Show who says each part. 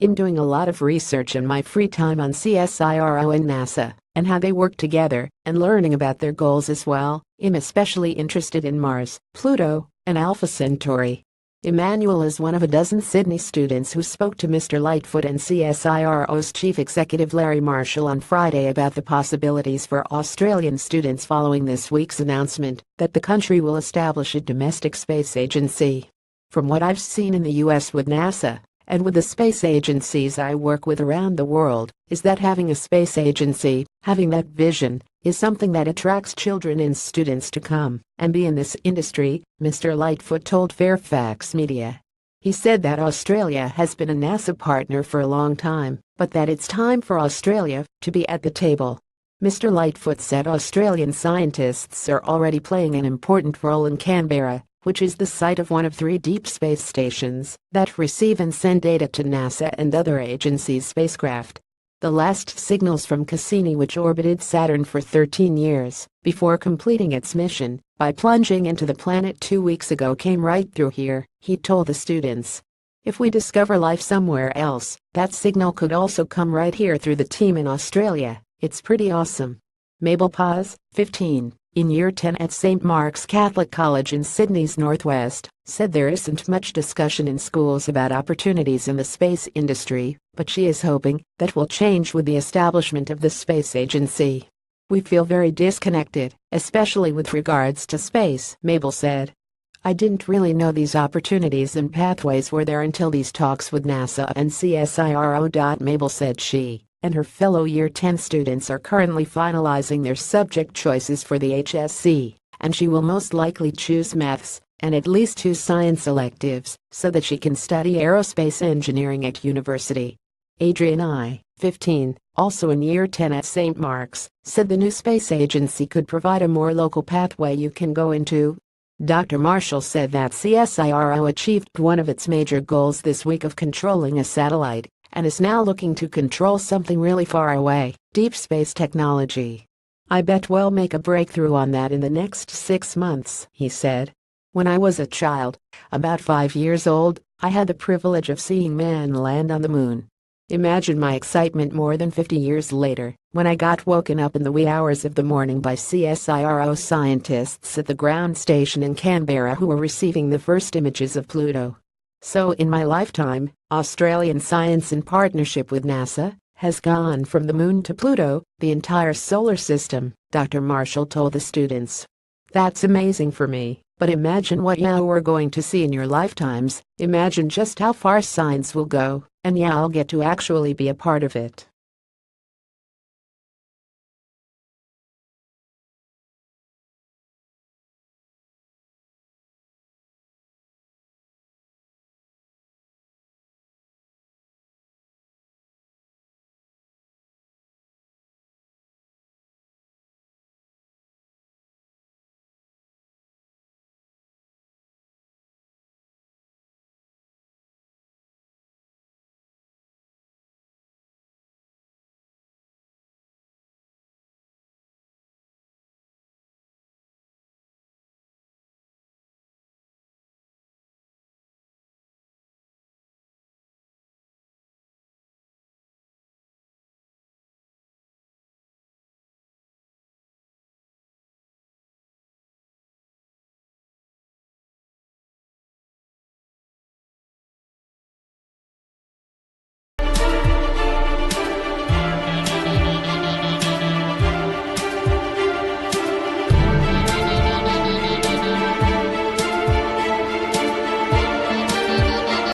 Speaker 1: I'm doing a lot of research in my free time on CSIRO and NASA and how they work together and learning about their goals as well. I'm especially interested in Mars, Pluto, and Alpha Centauri. Emmanuel is one of a dozen Sydney students who spoke to Mr. Lightfoot and CSIRO's chief executive Larry Marshall on Friday about the possibilities for Australian students following this week's announcement that the country will establish a domestic space agency. From what I've seen in the US with NASA, and with the space agencies I work with around the world, is that having a space agency, having that vision, is something that attracts children and students to come and be in this industry, Mr. Lightfoot told Fairfax Media. He said that Australia has been a NASA partner for a long time, but that it's time for Australia to be at the table. Mr. Lightfoot said Australian scientists are already playing an important role in Canberra, which is the site of one of 3 deep space stations that receive and send data to NASA and other agencies' spacecraft. The last signals from Cassini, which orbited Saturn for 13 years before completing its mission by plunging into the planet 2 weeks ago, came right through here, he told the students. If we discover life somewhere else, that signal could also come right here through the team in Australia. It's pretty awesome. Mabel Paz, 15, in Year 10 at St. Mark's Catholic College in Sydney's northwest, said there isn't much discussion in schools about opportunities in the space industry, but she is hoping that will change with the establishment of the space agency. We feel very disconnected, especially with regards to space, Mabel said. I didn't really know these opportunities and pathways were there until these talks with NASA and CSIRO. Mabel said she and her fellow Year 10 students are currently finalizing their subject choices for the HSC, and she will most likely choose maths and at least 2 science electives so that she can study aerospace engineering at university. Adrian I, 15, also in Year 10 at St. Mark's, said the new space agency could provide a more local pathway you can go into. Dr. Marshall said that CSIRO achieved one of its major goals this week of controlling a satellite and is now looking to control something really far away, deep space technology. I bet we'll make a breakthrough on that in the next 6 months, he said. When I was a child, about 5 years old, I had the privilege of seeing man land on the moon. Imagine my excitement more than 50 years later, when I got woken up in the wee hours of the morning by CSIRO scientists at the ground station in Canberra who were receiving the first images of Pluto. So in my lifetime, Australian science in partnership with NASA has gone from the moon to Pluto, the entire solar system, Dr. Marshall told the students. That's amazing for me, but imagine what we're going to see in your lifetimes. Imagine just how far science will go, and I'll get to actually be a part of it.